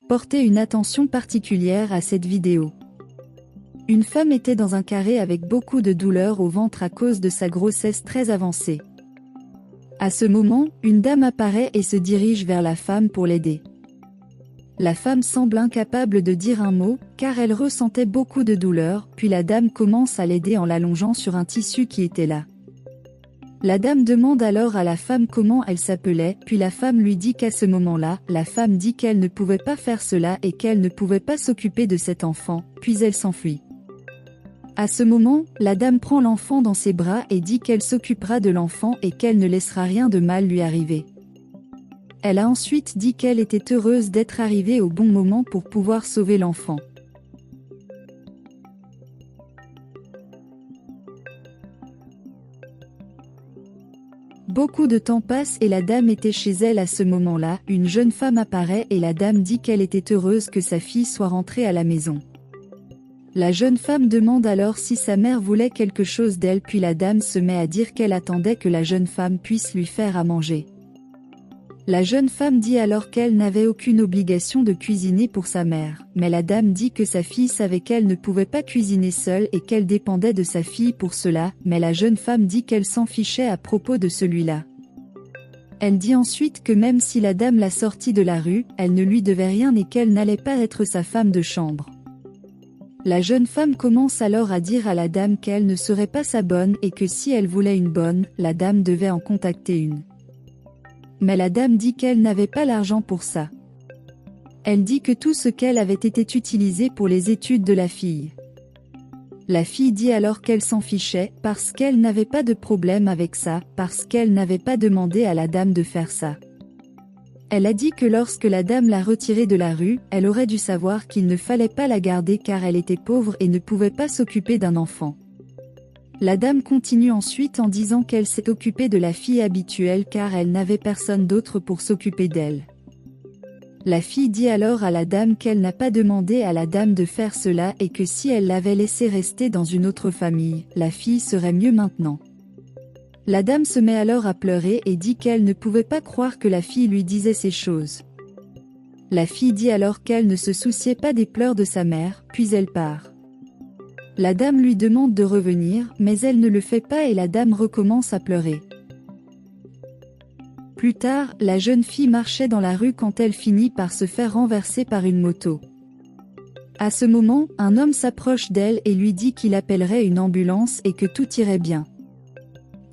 Portez une attention particulière à cette vidéo. Une femme était dans un carré avec beaucoup de douleur au ventre à cause de sa grossesse très avancée. À ce moment, une dame apparaît et se dirige vers la femme pour l'aider. La femme semble incapable de dire un mot, car elle ressentait beaucoup de douleur, puis la dame commence à l'aider en l'allongeant sur un tissu qui était là. La dame demande alors à la femme comment elle s'appelait, puis la femme lui dit qu'à ce moment-là, la femme dit qu'elle ne pouvait pas faire cela et qu'elle ne pouvait pas s'occuper de cet enfant, puis elle s'enfuit. À ce moment, la dame prend l'enfant dans ses bras et dit qu'elle s'occupera de l'enfant et qu'elle ne laissera rien de mal lui arriver. Elle a ensuite dit qu'elle était heureuse d'être arrivée au bon moment pour pouvoir sauver l'enfant. Beaucoup de temps passe et la dame était chez elle à ce moment-là, une jeune femme apparaît et la dame dit qu'elle était heureuse que sa fille soit rentrée à la maison. La jeune femme demande alors si sa mère voulait quelque chose d'elle puis la dame se met à dire qu'elle attendait que la jeune femme puisse lui faire à manger. La jeune femme dit alors qu'elle n'avait aucune obligation de cuisiner pour sa mère, mais la dame dit que sa fille savait qu'elle ne pouvait pas cuisiner seule et qu'elle dépendait de sa fille pour cela, mais la jeune femme dit qu'elle s'en fichait à propos de celui-là. Elle dit ensuite que même si la dame l'a sortie de la rue, elle ne lui devait rien et qu'elle n'allait pas être sa femme de chambre. La jeune femme commence alors à dire à la dame qu'elle ne serait pas sa bonne et que si elle voulait une bonne, la dame devait en contacter une. Mais la dame dit qu'elle n'avait pas l'argent pour ça. Elle dit que tout ce qu'elle avait été utilisé pour les études de la fille. La fille dit alors qu'elle s'en fichait, parce qu'elle n'avait pas de problème avec ça, parce qu'elle n'avait pas demandé à la dame de faire ça. Elle a dit que lorsque la dame l'a retirée de la rue, elle aurait dû savoir qu'il ne fallait pas la garder car elle était pauvre et ne pouvait pas s'occuper d'un enfant. La dame continue ensuite en disant qu'elle s'est occupée de la fille habituelle car elle n'avait personne d'autre pour s'occuper d'elle. La fille dit alors à la dame qu'elle n'a pas demandé à la dame de faire cela et que si elle l'avait laissée rester dans une autre famille, la fille serait mieux maintenant. La dame se met alors à pleurer et dit qu'elle ne pouvait pas croire que la fille lui disait ces choses. La fille dit alors qu'elle ne se souciait pas des pleurs de sa mère, puis elle part. La dame lui demande de revenir, mais elle ne le fait pas et la dame recommence à pleurer. Plus tard, la jeune fille marchait dans la rue quand elle finit par se faire renverser par une moto. À ce moment, un homme s'approche d'elle et lui dit qu'il appellerait une ambulance et que tout irait bien.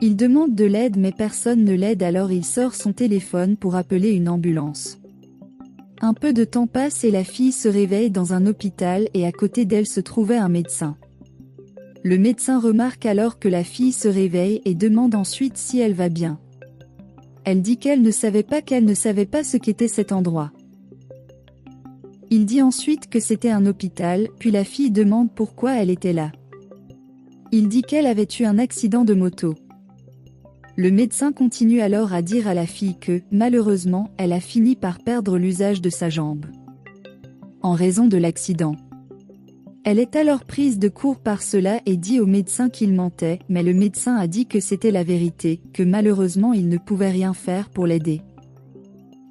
Il demande de l'aide mais personne ne l'aide alors il sort son téléphone pour appeler une ambulance. Un peu de temps passe et la fille se réveille dans un hôpital et à côté d'elle se trouvait un médecin. Le médecin remarque alors que la fille se réveille et demande ensuite si elle va bien. Elle dit qu'elle ne savait pas ce qu'était cet endroit. Il dit ensuite que c'était un hôpital, puis la fille demande pourquoi elle était là. Il dit qu'elle avait eu un accident de moto. Le médecin continue alors à dire à la fille que, malheureusement, elle a fini par perdre l'usage de sa jambe. En raison de l'accident. Elle est alors prise de court par cela et dit au médecin qu'il mentait, mais le médecin a dit que c'était la vérité, que malheureusement il ne pouvait rien faire pour l'aider.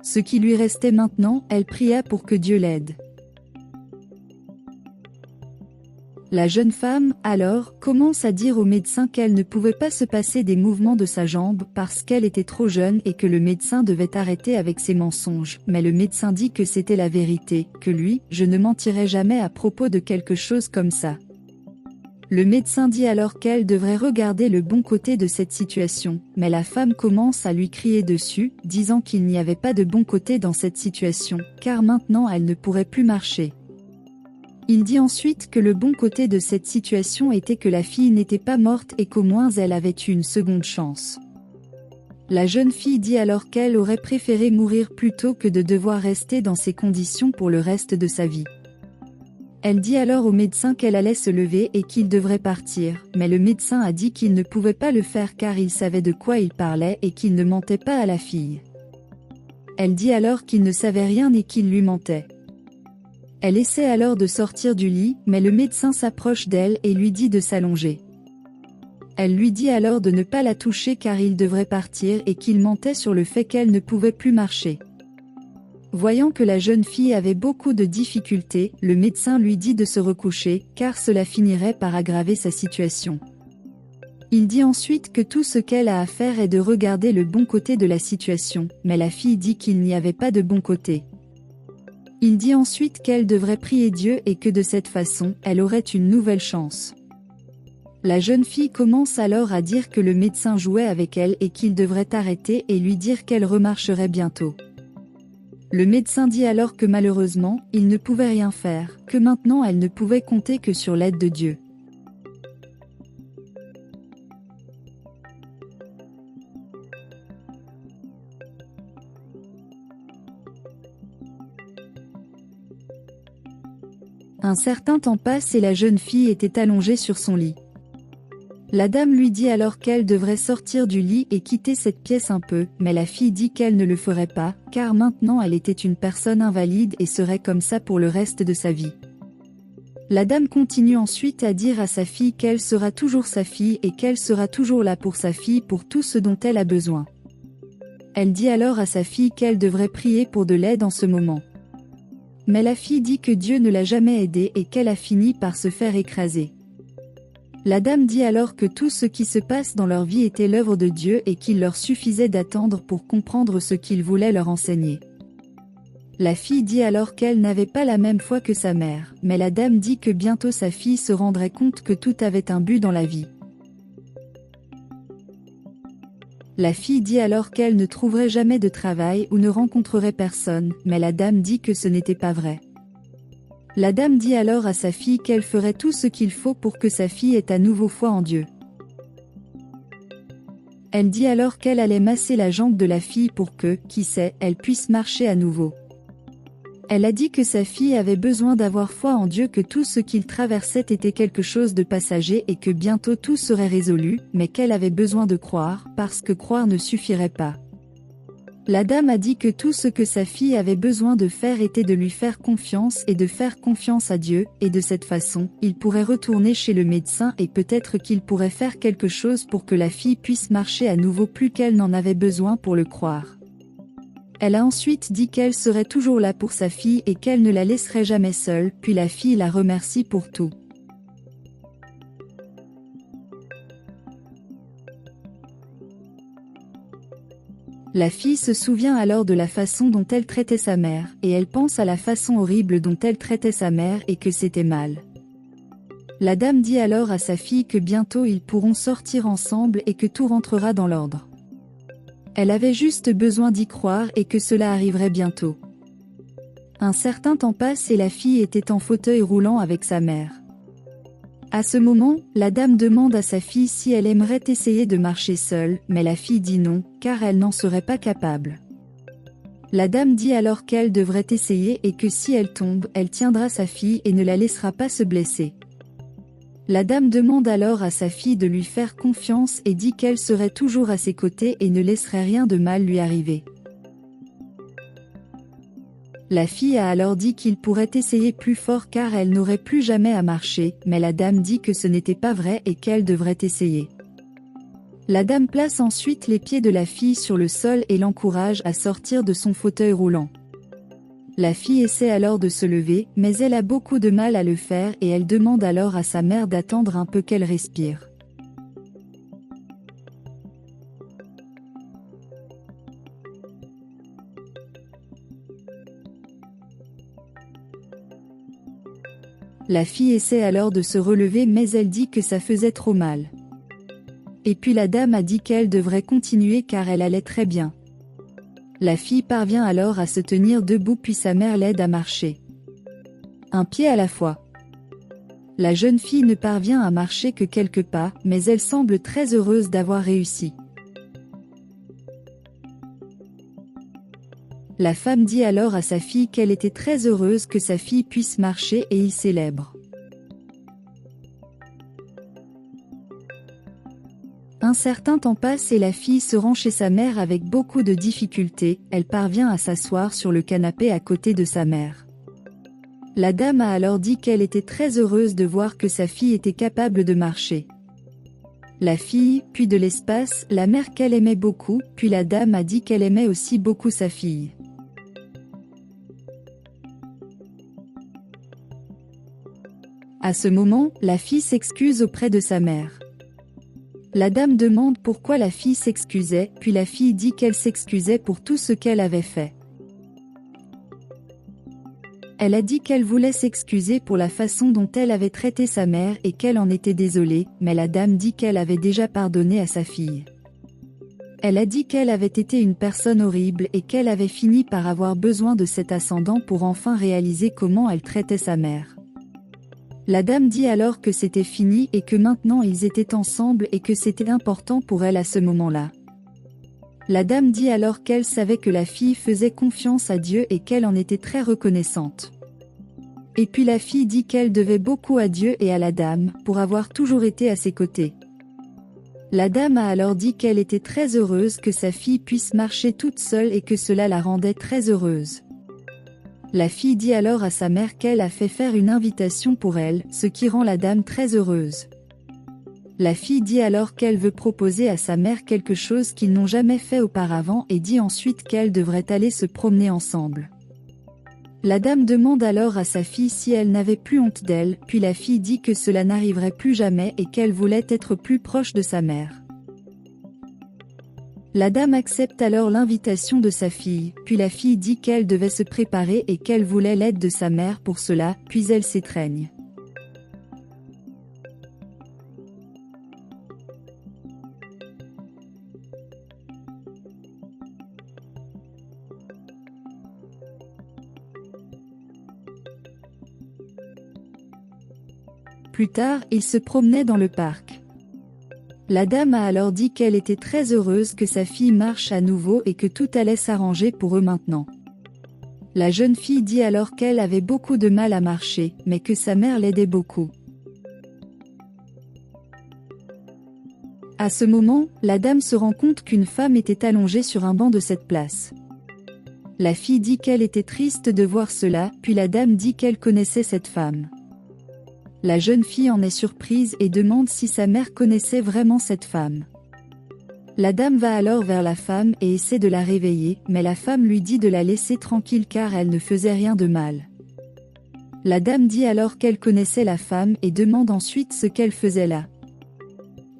Ce qui lui restait maintenant, elle pria pour que Dieu l'aide. La jeune femme, alors, commence à dire au médecin qu'elle ne pouvait pas se passer des mouvements de sa jambe parce qu'elle était trop jeune et que le médecin devait arrêter avec ses mensonges, mais le médecin dit que c'était la vérité, que lui, je ne mentirais jamais à propos de quelque chose comme ça. Le médecin dit alors qu'elle devrait regarder le bon côté de cette situation, mais la femme commence à lui crier dessus, disant qu'il n'y avait pas de bon côté dans cette situation, car maintenant elle ne pourrait plus marcher. Il dit ensuite que le bon côté de cette situation était que la fille n'était pas morte et qu'au moins elle avait eu une seconde chance. La jeune fille dit alors qu'elle aurait préféré mourir plutôt que de devoir rester dans ces conditions pour le reste de sa vie. Elle dit alors au médecin qu'elle allait se lever et qu'il devrait partir, mais le médecin a dit qu'il ne pouvait pas le faire car il savait de quoi il parlait et qu'il ne mentait pas à la fille. Elle dit alors qu'il ne savait rien et qu'il lui mentait. Elle essaie alors de sortir du lit, mais le médecin s'approche d'elle et lui dit de s'allonger. Elle lui dit alors de ne pas la toucher car il devrait partir et qu'il mentait sur le fait qu'elle ne pouvait plus marcher. Voyant que la jeune fille avait beaucoup de difficultés, le médecin lui dit de se recoucher, car cela finirait par aggraver sa situation. Il dit ensuite que tout ce qu'elle a à faire est de regarder le bon côté de la situation, mais la fille dit qu'il n'y avait pas de bon côté. Il dit ensuite qu'elle devrait prier Dieu et que de cette façon, elle aurait une nouvelle chance. La jeune fille commence alors à dire que le médecin jouait avec elle et qu'il devrait arrêter et lui dire qu'elle remarcherait bientôt. Le médecin dit alors que malheureusement, il ne pouvait rien faire, que maintenant elle ne pouvait compter que sur l'aide de Dieu. Un certain temps passe et la jeune fille était allongée sur son lit. La dame lui dit alors qu'elle devrait sortir du lit et quitter cette pièce un peu, mais la fille dit qu'elle ne le ferait pas, car maintenant elle était une personne invalide et serait comme ça pour le reste de sa vie. La dame continue ensuite à dire à sa fille qu'elle sera toujours sa fille et qu'elle sera toujours là pour sa fille pour tout ce dont elle a besoin. Elle dit alors à sa fille qu'elle devrait prier pour de l'aide en ce moment. Mais la fille dit que Dieu ne l'a jamais aidée et qu'elle a fini par se faire écraser. La dame dit alors que tout ce qui se passe dans leur vie était l'œuvre de Dieu et qu'il leur suffisait d'attendre pour comprendre ce qu'il voulait leur enseigner. La fille dit alors qu'elle n'avait pas la même foi que sa mère, mais la dame dit que bientôt sa fille se rendrait compte que tout avait un but dans la vie. La fille dit alors qu'elle ne trouverait jamais de travail ou ne rencontrerait personne, mais la dame dit que ce n'était pas vrai. La dame dit alors à sa fille qu'elle ferait tout ce qu'il faut pour que sa fille ait à nouveau foi en Dieu. Elle dit alors qu'elle allait masser la jambe de la fille pour que, qui sait, elle puisse marcher à nouveau. Elle a dit que sa fille avait besoin d'avoir foi en Dieu, que tout ce qu'il traversait était quelque chose de passager et que bientôt tout serait résolu, mais qu'elle avait besoin de croire, parce que croire ne suffirait pas. La dame a dit que tout ce que sa fille avait besoin de faire était de lui faire confiance et de faire confiance à Dieu, et de cette façon, il pourrait retourner chez le médecin et peut-être qu'il pourrait faire quelque chose pour que la fille puisse marcher à nouveau plus qu'elle n'en avait besoin pour le croire. Elle a ensuite dit qu'elle serait toujours là pour sa fille et qu'elle ne la laisserait jamais seule, puis la fille la remercie pour tout. La fille se souvient alors de la façon dont elle traitait sa mère, et elle pense à la façon horrible dont elle traitait sa mère et que c'était mal. La dame dit alors à sa fille que bientôt ils pourront sortir ensemble et que tout rentrera dans l'ordre. Elle avait juste besoin d'y croire et que cela arriverait bientôt. Un certain temps passe et la fille était en fauteuil roulant avec sa mère. À ce moment, la dame demande à sa fille si elle aimerait essayer de marcher seule, mais la fille dit non, car elle n'en serait pas capable. La dame dit alors qu'elle devrait essayer et que si elle tombe, elle tiendra sa fille et ne la laissera pas se blesser. La dame demande alors à sa fille de lui faire confiance et dit qu'elle serait toujours à ses côtés et ne laisserait rien de mal lui arriver. La fille a alors dit qu'il pourrait essayer plus fort car elle n'aurait plus jamais à marcher, mais la dame dit que ce n'était pas vrai et qu'elle devrait essayer. La dame place ensuite les pieds de la fille sur le sol et l'encourage à sortir de son fauteuil roulant. La fille essaie alors de se lever, mais elle a beaucoup de mal à le faire et elle demande alors à sa mère d'attendre un peu qu'elle respire. La fille essaie alors de se relever mais elle dit que ça faisait trop mal. Et puis la dame a dit qu'elle devrait continuer car elle allait très bien. La fille parvient alors à se tenir debout puis sa mère l'aide à marcher. Un pied à la fois. La jeune fille ne parvient à marcher que quelques pas, mais elle semble très heureuse d'avoir réussi. La femme dit alors à sa fille qu'elle était très heureuse que sa fille puisse marcher et ils célèbrent. Un certain temps passe et la fille se rend chez sa mère avec beaucoup de difficultés, elle parvient à s'asseoir sur le canapé à côté de sa mère. La dame a alors dit qu'elle était très heureuse de voir que sa fille était capable de marcher. La fille, puis de l'espace, la mère qu'elle aimait beaucoup, puis la dame a dit qu'elle aimait aussi beaucoup sa fille. À ce moment, la fille s'excuse auprès de sa mère. La dame demande pourquoi la fille s'excusait, puis la fille dit qu'elle s'excusait pour tout ce qu'elle avait fait. Elle a dit qu'elle voulait s'excuser pour la façon dont elle avait traité sa mère et qu'elle en était désolée, mais la dame dit qu'elle avait déjà pardonné à sa fille. Elle a dit qu'elle avait été une personne horrible et qu'elle avait fini par avoir besoin de cet ascendant pour enfin réaliser comment elle traitait sa mère. La dame dit alors que c'était fini et que maintenant ils étaient ensemble et que c'était important pour elle à ce moment-là. La dame dit alors qu'elle savait que la fille faisait confiance à Dieu et qu'elle en était très reconnaissante. Et puis la fille dit qu'elle devait beaucoup à Dieu et à la dame, pour avoir toujours été à ses côtés. La dame a alors dit qu'elle était très heureuse que sa fille puisse marcher toute seule et que cela la rendait très heureuse. La fille dit alors à sa mère qu'elle a fait faire une invitation pour elle, ce qui rend la dame très heureuse. La fille dit alors qu'elle veut proposer à sa mère quelque chose qu'ils n'ont jamais fait auparavant et dit ensuite qu'elle devrait aller se promener ensemble. La dame demande alors à sa fille si elle n'avait plus honte d'elle, puis la fille dit que cela n'arriverait plus jamais et qu'elle voulait être plus proche de sa mère. La dame accepte alors l'invitation de sa fille, puis la fille dit qu'elle devait se préparer et qu'elle voulait l'aide de sa mère pour cela, puis elle s'étreigne. Plus tard, ils se promenaient dans le parc. La dame a alors dit qu'elle était très heureuse que sa fille marche à nouveau et que tout allait s'arranger pour eux maintenant. La jeune fille dit alors qu'elle avait beaucoup de mal à marcher, mais que sa mère l'aidait beaucoup. À ce moment, la dame se rend compte qu'une femme était allongée sur un banc de cette place. La fille dit qu'elle était triste de voir cela, puis la dame dit qu'elle connaissait cette femme. La jeune fille en est surprise et demande si sa mère connaissait vraiment cette femme. La dame va alors vers la femme et essaie de la réveiller, mais la femme lui dit de la laisser tranquille car elle ne faisait rien de mal. La dame dit alors qu'elle connaissait la femme et demande ensuite ce qu'elle faisait là.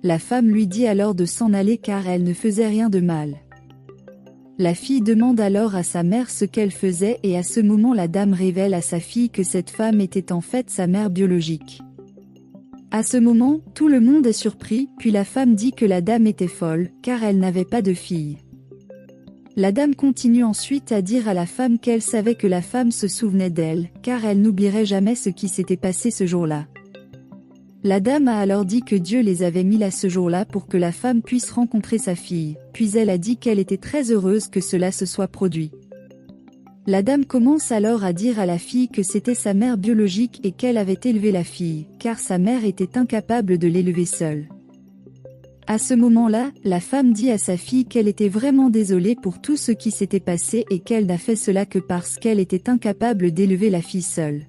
La femme lui dit alors de s'en aller car elle ne faisait rien de mal. La fille demande alors à sa mère ce qu'elle faisait et à ce moment la dame révèle à sa fille que cette femme était en fait sa mère biologique. À ce moment, tout le monde est surpris, puis la femme dit que la dame était folle, car elle n'avait pas de fille. La dame continue ensuite à dire à la femme qu'elle savait que la femme se souvenait d'elle, car elle n'oublierait jamais ce qui s'était passé ce jour-là. La dame a alors dit que Dieu les avait mis là ce jour-là pour que la femme puisse rencontrer sa fille, puis elle a dit qu'elle était très heureuse que cela se soit produit. La dame commence alors à dire à la fille que c'était sa mère biologique et qu'elle avait élevé la fille, car sa mère était incapable de l'élever seule. À ce moment-là, la femme dit à sa fille qu'elle était vraiment désolée pour tout ce qui s'était passé et qu'elle n'a fait cela que parce qu'elle était incapable d'élever la fille seule.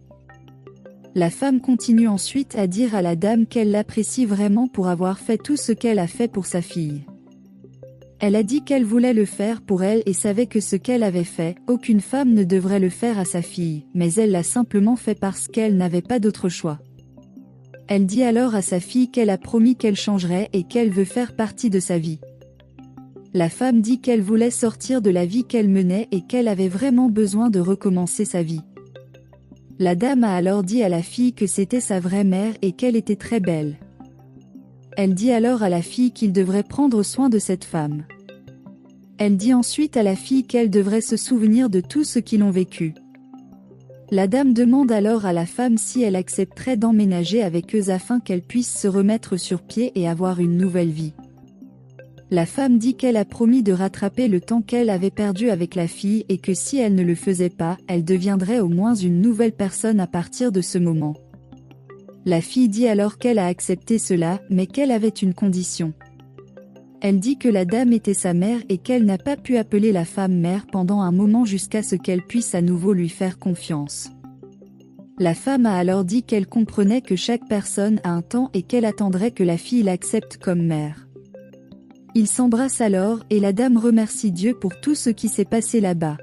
La femme continue ensuite à dire à la dame qu'elle l'apprécie vraiment pour avoir fait tout ce qu'elle a fait pour sa fille. Elle a dit qu'elle voulait le faire pour elle et savait que ce qu'elle avait fait, aucune femme ne devrait le faire à sa fille, mais elle l'a simplement fait parce qu'elle n'avait pas d'autre choix. Elle dit alors à sa fille qu'elle a promis qu'elle changerait et qu'elle veut faire partie de sa vie. La femme dit qu'elle voulait sortir de la vie qu'elle menait et qu'elle avait vraiment besoin de recommencer sa vie. La dame a alors dit à la fille que c'était sa vraie mère et qu'elle était très belle. Elle dit alors à la fille qu'il devrait prendre soin de cette femme. Elle dit ensuite à la fille qu'elle devrait se souvenir de tout ce qu'ils ont vécu. La dame demande alors à la femme si elle accepterait d'emménager avec eux afin qu'elle puisse se remettre sur pied et avoir une nouvelle vie. La femme dit qu'elle a promis de rattraper le temps qu'elle avait perdu avec la fille et que si elle ne le faisait pas, elle deviendrait au moins une nouvelle personne à partir de ce moment. La fille dit alors qu'elle a accepté cela, mais qu'elle avait une condition. Elle dit que la dame était sa mère et qu'elle n'a pas pu appeler la femme mère pendant un moment jusqu'à ce qu'elle puisse à nouveau lui faire confiance. La femme a alors dit qu'elle comprenait que chaque personne a un temps et qu'elle attendrait que la fille l'accepte comme mère. Ils s'embrassent alors et la dame remercie Dieu pour tout ce qui s'est passé là-bas.